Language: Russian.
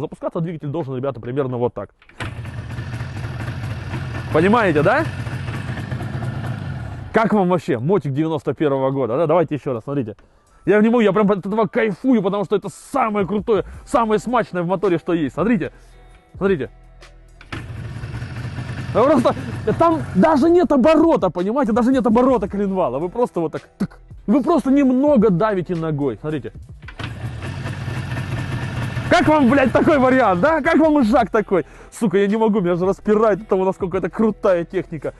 запускаться. Запускаться двигатель должен, ребята, примерно вот так. Понимаете, да? Как вам вообще мотик 91-го года? Да, давайте еще раз, смотрите. Я не могу, я прям от этого кайфую, потому что это самое крутое, самое смачное в моторе, что есть. Смотрите, смотрите. Просто там даже нет оборота, понимаете? Даже нет оборота коленвала. Вы просто вот так, тык. Вы просто немного давите ногой. Смотрите. Как вам, блядь, такой вариант, да? Как вам ижак такой? Сука, я не могу, меня же распирает от того, насколько это крутая техника.